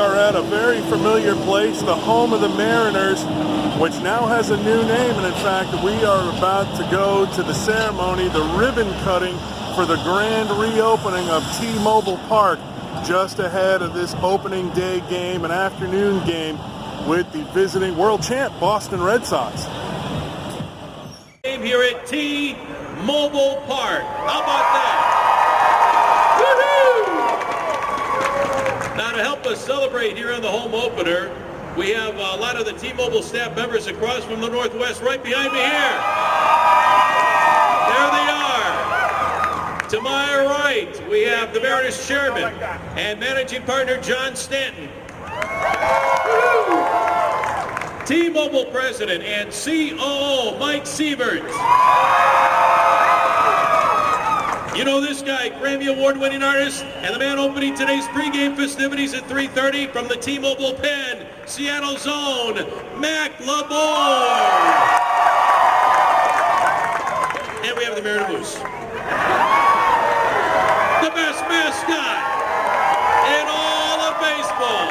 are at a very familiar place, the home of the Mariners, which now has a new name. And in fact, we are about to go to the ceremony, the ribbon cutting for the grand reopening of T-Mobile Park, just ahead of this opening day game, an afternoon game with the visiting world champ Boston Red Sox. Game here at T-Mobile Park. How about that? Woohoo! Now to help us celebrate here in the home opener, we have a lot of the T-Mobile staff members across from the Northwest right behind me here. There they are. To my right, we have the Mariners chairman and managing partner John Stanton. T-Mobile president and COO Mike Sievert. You know this guy, Grammy Award-winning artist and the man opening today's pregame festivities at 3:30 from the T-Mobile Pen, Seattle's own Mac LeBoy. And we have the Mariner Moose, the best mascot in all of baseball.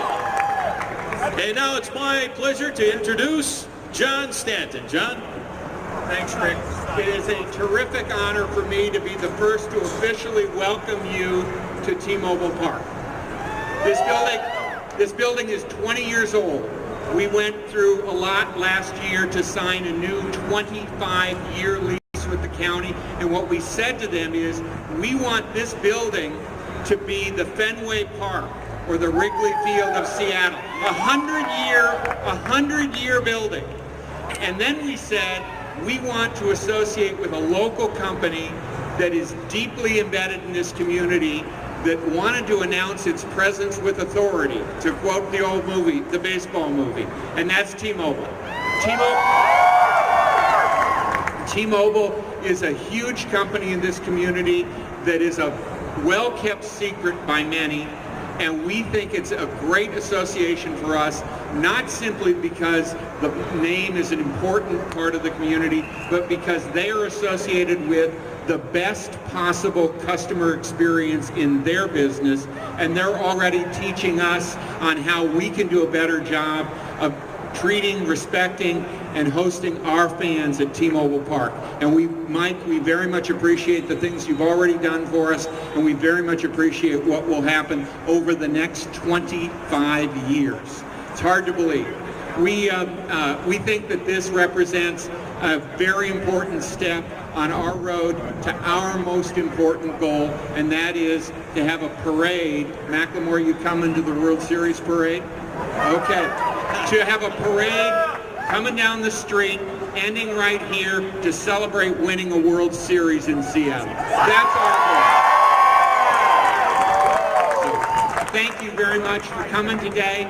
And now it's my pleasure to introduce John Stanton. John? Thanks, Rick. It is a terrific honor for me to be the first to officially welcome you to T-Mobile Park. This building is 20 years old. We went through a lot last year to sign a new 25-year lease with the county, and what we said to them is, we want this building to be the Fenway Park or the Wrigley Field of Seattle. A 100-year building. And then we said, we want to associate with a local company that is deeply embedded in this community, that wanted to announce its presence with authority, to quote the old movie, the baseball movie, and that's T-Mobile. T-Mobile is a huge company in this community that is a well-kept secret by many, and we think it's a great association for us, not simply because the name is an important part of the community, but because they are associated with the best possible customer experience in their business, and they're already teaching us on how we can do a better job of treating, respecting, and hosting our fans at T-Mobile Park. And Mike, we very much appreciate the things you've already done for us, and we very much appreciate what will happen over the next 25 years. It's hard to believe. We think that this represents a very important step on our road to our most important goal, and that is to have a parade. Macklemore, you coming to the World Series parade? Okay. To have a parade coming down the street, ending right here to celebrate winning a World Series in Seattle. That's our goal. So, thank you very much for coming today.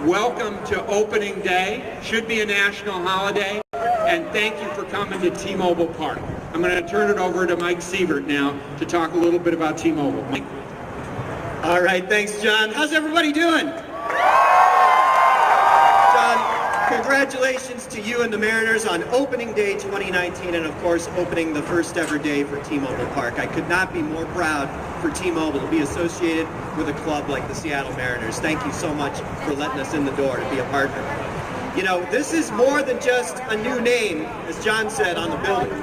Welcome to opening day. Should be a national holiday. And thank you for coming to T-Mobile Park. I'm going to turn it over to Mike Sievert now to talk a little bit about T-Mobile. Mike. All right, thanks, John. How's everybody doing? Congratulations to you and the Mariners on opening day 2019, and of course opening the first ever day for T-Mobile Park. I could not be more proud for T-Mobile to be associated with a club like the Seattle Mariners. Thank you so much for letting us in the door to be a partner. You know, this is more than just a new name, as John said, on the building.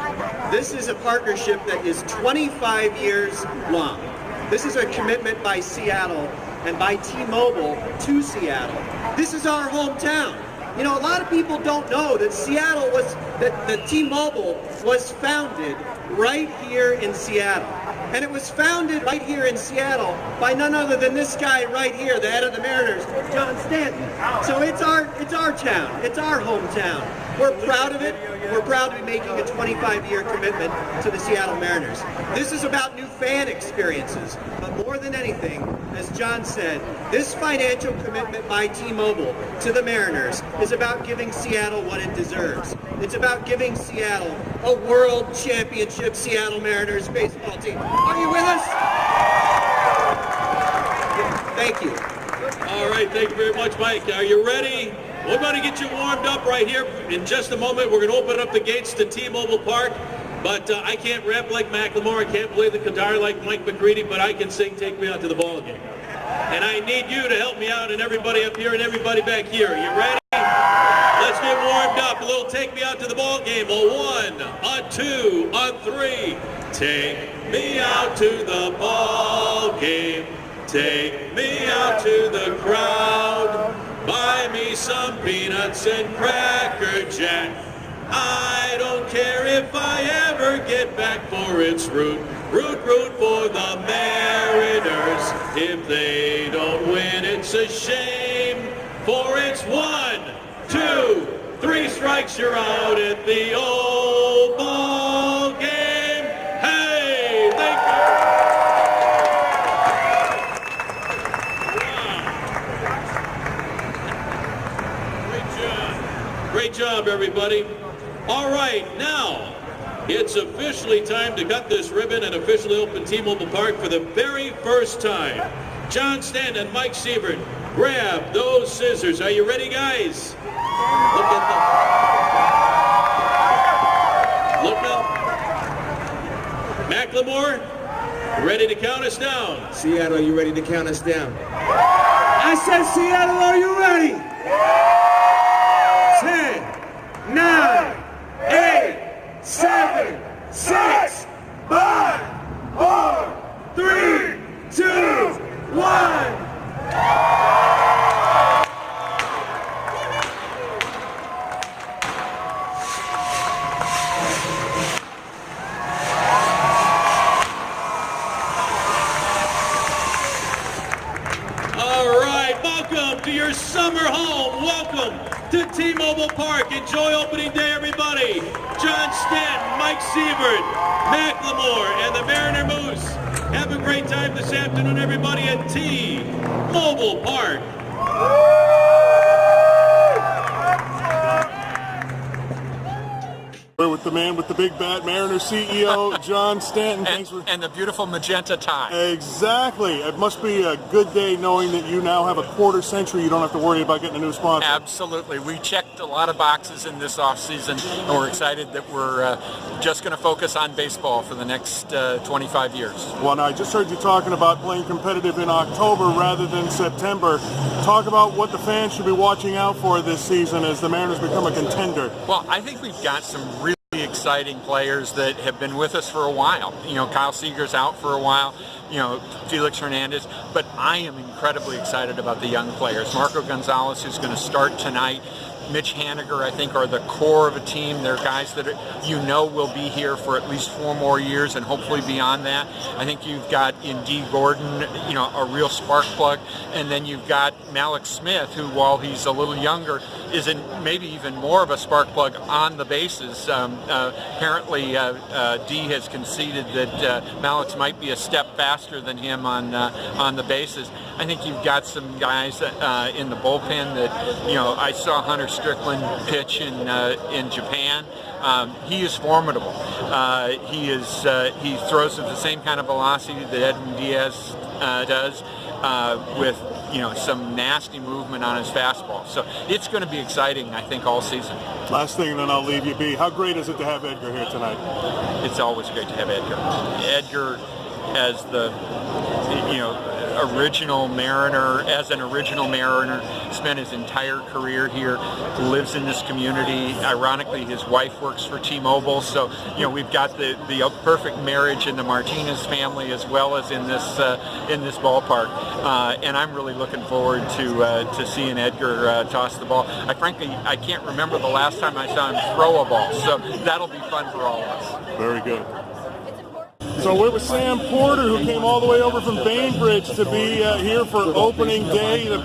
This is a partnership that is 25 years long. This is a commitment by Seattle and by T-Mobile to Seattle. This is our hometown. You know, a lot of people don't know that that T-Mobile was founded right here in Seattle. And it was founded right here in Seattle by none other than this guy right here, the head of the Mariners, John Stanton. So it's our town. It's our hometown. We're proud of it. We're proud to be making a 25-year commitment to the Seattle Mariners. This is about new fan experiences. But more than anything, as John said, this financial commitment by T-Mobile to the Mariners is about giving Seattle what it deserves. It's about giving Seattle a world championship Seattle Mariners baseball team. Are you with us? Thank you. All right, thank you very much, Mike. Are you ready? We're going to get you warmed up right here in just a moment. We're going to open up the gates to T-Mobile Park. But I can't rap like Macklemore. I can't play the guitar like Mike McCready, but I can sing "Take Me Out to the Ball Game." And I need you to help me out, and everybody up here and everybody back here. You ready? Let's get warmed up. A little take me out to the ball game. A 1, a 2, a 3. Take me out to the ball game. Take me out to the crowd. Buy me some peanuts and Cracker Jack. I don't care if I ever get back, for it's root for the Mariners. If they don't win, it's a shame, for it's 1, 2, 3 strikes, you're out at the old ball game. Hey, thank you. Wow. Great job, everybody. All right, now it's officially time to cut this ribbon and officially open T-Mobile Park for the very first time. John Stanton and Mike Sievert, grab those scissors. Are you ready, guys? Look at them. Look up. Macklemore, ready to count us down? Seattle, are you ready to count us down? I said, Seattle, are you ready? 10, 9, 8, 7, 6, 5, 4, 3, 2, 1. Welcome to your summer home. Welcome to T-Mobile Park. Enjoy opening day, everybody. John Stanton, Mike Sievert, Macklemore, and the Mariner Moose. Have a great time this afternoon, everybody, at T-Mobile Park. We're with the man with the big bat, Mariners CEO John Stanton. And the beautiful magenta tie. Exactly. It must be a good day knowing that you now have a quarter century. You don't have to worry about getting a new sponsor. Absolutely. We checked a lot of boxes in this offseason, and we're excited that we're just going to focus on baseball for the next 25 years. Well, now, I just heard you talking about playing competitive in October rather than September. Talk about what the fans should be watching out for this season as the Mariners become a contender. Well, I think we've got some really exciting players that have been with us for a while. You know, Kyle Seager's out for a while, you know, Felix Hernandez, but I am incredibly excited about the young players. Marco Gonzalez, who's going to start tonight, Mitch Haniger, I think, are the core of a team. They're guys that will be here for at least 4 more years and hopefully beyond that. I think you've got in D. Gordon, you know, a real spark plug. And then you've got Malik Smith, who, while he's a little younger, is maybe even more of a spark plug on the bases. Apparently, D has conceded that Malik might be a step faster than him on the bases. I think you've got some guys in the bullpen that, you know, I saw Hunter Strickland pitch in Japan. He is formidable. He throws at the same kind of velocity that Edwin Diaz does, with, you know, some nasty movement on his fastball. So it's going to be exciting, I think, all season. Last thing, and then I'll leave you be. How great is it to have Edgar here tonight? It's always great to have Edgar. Edgar, as the, you know, original Mariner, spent his entire career here, lives in this community. Ironically, his wife works for T-Mobile, so, you know, we've got the perfect marriage in the Martinez family as well as in this ballpark. And I'm really looking forward to seeing Edgar toss the ball. I can't remember the last time I saw him throw a ball, so that'll be fun for all of us. Very good. So we're with Sam Porter, who came all the way over from Bainbridge to be here for opening day, the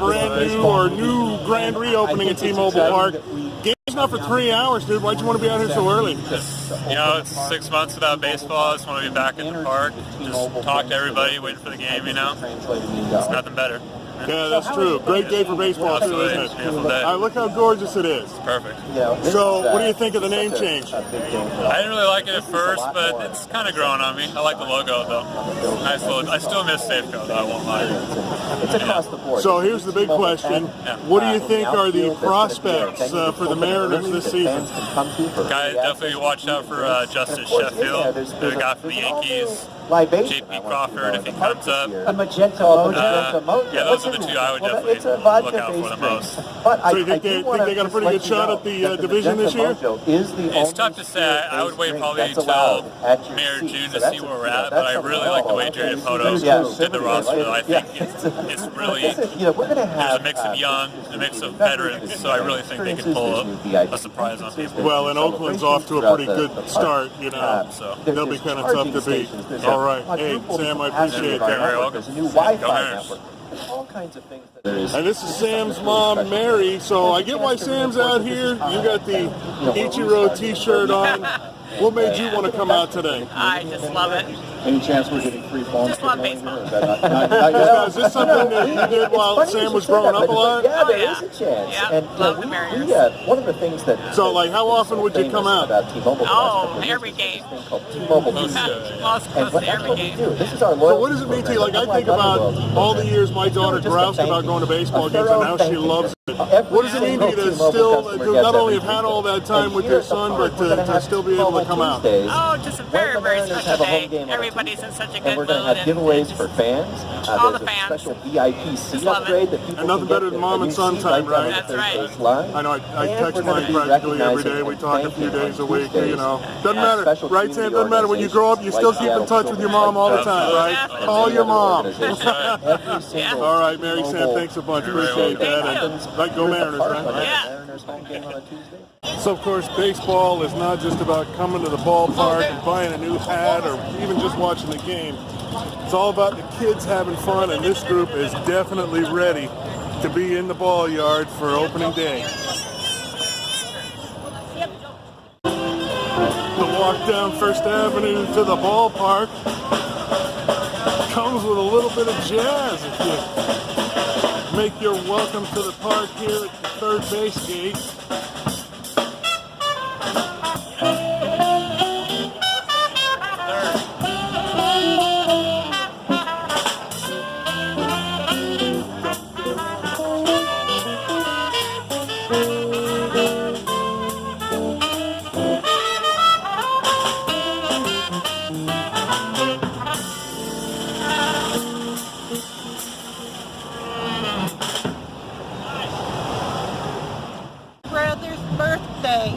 new grand reopening at T-Mobile Park. Game's not for 3 hours, dude. Why'd you want to be out here so early? You know, it's 6 months without baseball. I just want to be back at the park, just talk to everybody, waiting for the game, you know? It's nothing better. Yeah, that's true. Great day for baseball, too, isn't it? Beautiful day. Look how gorgeous it is. Perfect. So, what do you think of the name change? I didn't really like it at first, but it's kind of growing on me. I like the logo, though. I still miss Safeco, though, I won't lie. So, here's the big question. What do you think are the prospects for the Mariners Mariners this season? Guys, definitely watch out for Justice Sheffield, the guy from the Yankees. J.P. Crawford, if he comes up. A magenta mojo. Yeah, those are the two I would definitely look out for the most. So you think they got a pretty good shot at the division this year? It's tough to say. I would wait probably until May or June to see where we're at, but I really like the way Jerry Poto did the roster. I think it's really, there's a mix of young, a mix of veterans, so I really think they can pull a surprise on people. Well, and Oakland's off to a pretty good start, you know, so they'll be kind of tough to beat. All right. Hey, Sam, I appreciate You're very welcome. There's a new Wi-Fi network. There's all kinds of things that And this is Sam's mom, Mary, so I get why Sam's out here. You got the Ichiro t-shirt on. What made you want to come out today? I just love it. Any chance we're getting free phones? Just love baseball. Is this something that you did while Sam was growing up a lot? Yeah, there is a chance. Yeah, and love the Mariners. One of the things that So, like, how often would you come out? About T-Mobile every game. Called T-Mobile Close and to every game. This is our So what does it mean to you? Like, I think about all the years my daughter groused about going to baseball games, and now she loves it. What does it mean to you to still, to not only have had all that time with your son, but to still be able to come out? Oh, just a very, very special day. Everybody's in such a good And we're going to have giveaways for fans. All There's the a fans. special VIP seat love upgrade it. that people And nothing can better get than mom and son time, right? That's right. I know, I text mine practically every day. We talk a few days a week, you know. Doesn't matter, right, Sam? Doesn't matter. When you grow up, you still keep in touch with your mom all the time, right? Call your mom. All right, Mary, Sam, thanks a bunch. Appreciate that. And like, go Mariners, right? Yeah. So, of course, baseball is not just about coming to the ballpark and buying a new hat or even just watching the game. It's all about the kids having fun, and this group is definitely ready to be in the ball yard for opening day. The walk down First Avenue to the ballpark comes with a little bit of jazz if you make your welcome to the park here at the third base gate.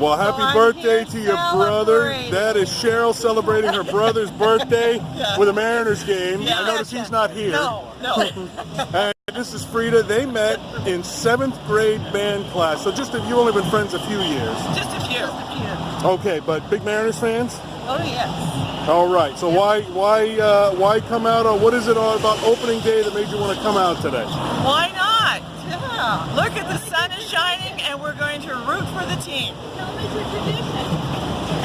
Well, happy birthday to your brother. That is Cheryl celebrating her brother's birthday with a Mariners game. I notice he's not here. No. And this is Frida. They met in 7th grade band class. So just you've only been friends a few years. Just a few. Okay, but big Mariners fans? Oh, yes. All right. So why come out? Or what is it all about opening day that made you want to come out today? Why not? Yeah. Look at the sun is shining, and we're going to root for the team.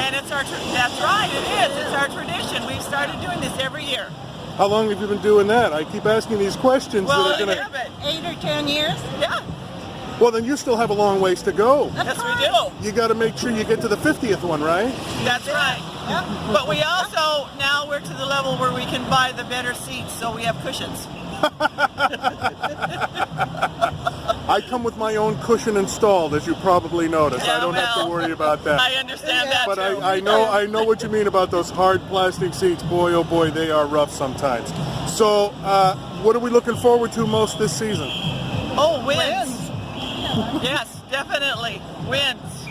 And it's that's right, it is. It's our tradition. We've started doing this every year. How long have you been doing that? I keep asking these questions Well, that are going to... 8 or 10 years. Yeah. Well, then you still have a long ways to go. Yes, we do. You got to make sure you get to the 50th one, right? That's right. Yeah. But we also, now we're to the level where we can buy the better seats, so we have cushions. I come with my own cushion installed, as you probably noticed. Yeah, I don't have to worry about that. I understand that, But too. I know what you mean about those hard plastic seats. Boy, oh boy, they are rough sometimes. So, what are we looking forward to most this season? Oh, wins. Yes, definitely. Wins.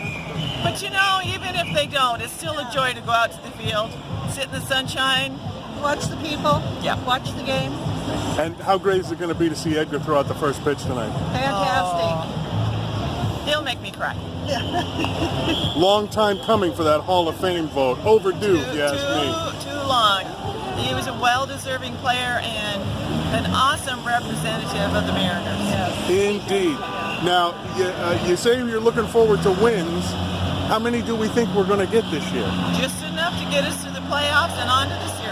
But you know, even if they don't, it's still a joy to go out to the field, sit in the sunshine, watch the people, watch the game. And how great is it going to be to see Edgar throw out the first pitch tonight? Fantastic. He'll make me cry. Long time coming for that Hall of Fame vote. Overdue, if you ask me. Too long. He was a well-deserving player and an awesome representative of the Mariners. Yes. Indeed. Now, you say you're looking forward to wins. How many do we think we're going to get this year? Just enough to get us to the playoffs and on to the series.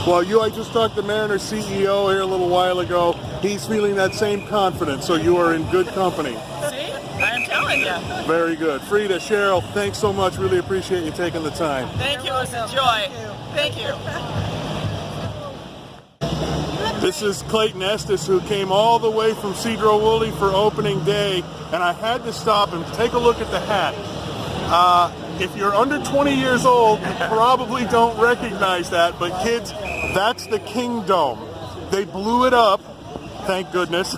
Well, I just talked to Mariners CEO here a little while ago. He's feeling that same confidence, so you are in good company. See? I'm telling you. Very good. Frida, Cheryl, thanks so much. Really appreciate you taking the time. Thank you. It was a joy. Thank you. This is Clayton Estes, who came all the way from Cedro Woolley for opening day, and I had to stop and take a look at the hat. If you're under 20 years old, you probably don't recognize that, but kids, that's the Kingdome. They blew it up, thank goodness,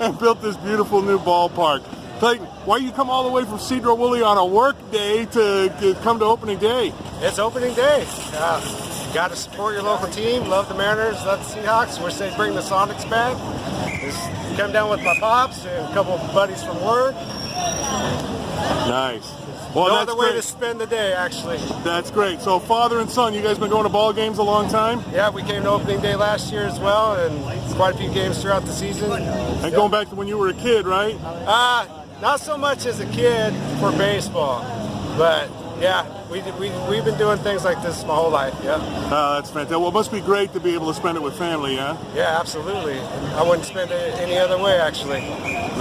and built this beautiful new ballpark. Clayton, why you come all the way from Cedro Woolley on a work day to come to opening day? It's opening day. Got to support your local team. Love the Mariners, love the Seahawks. Wish they'd bring the Sonics back. Just come down with my pops and a couple of buddies from work. Nice. Well, no that's other way great. to spend the day, actually. That's great. So father and son, you guys been going to ball games a long time? Yeah, we came to opening day last year as well, and quite a few games throughout the season. And going back to when you were a kid, right? Not so much as a kid for baseball, but yeah, we've been doing things like this my whole life. Yeah. That's fantastic. Well, it must be great to be able to spend it with family, yeah? Yeah, absolutely. I wouldn't spend it any other way, actually.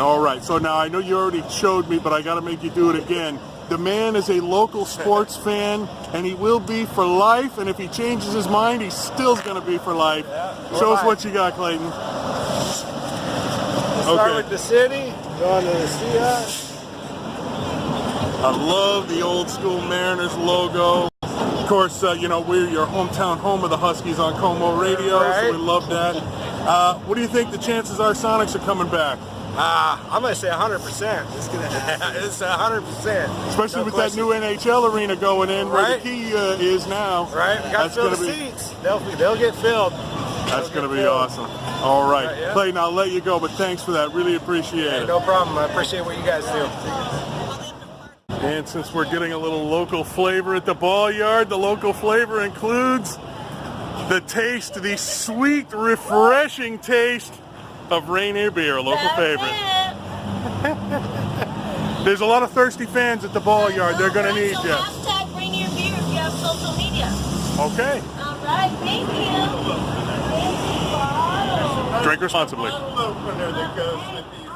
All right. So now I know you already showed me, but I got to make you do it again. The man is a local sports fan, and he will be for life. And if he changes his mind, he's still going to be for life. Yeah, Show us what you got, Clayton. Start with the city, go on to the Seahawks. I love the old school Mariners logo. Of course, you know, we're your hometown home of the Huskies on Como Radio, Right. so we love that. What do you think the chances are Sonics are coming back? I'm going to say 100%. It's 100%. Especially No with question. that new NHL arena going in, where Right. the key is now. Right, we got to fill the seats. They'll get filled. That's going to be awesome. All right. Yeah. Clayton, I'll let you go, but thanks for that. Really appreciate it. No problem. I appreciate what you guys do. And since we're getting a little local flavor at the ball yard, the local flavor includes the taste, the sweet, refreshing taste of Rainier beer, a local favorite. There's a lot of thirsty fans at the ball yard. They're going to need you. Hashtag Rainier beer if you have social media. Okay. All right, thank you. Drink responsibly. Opener that goes with the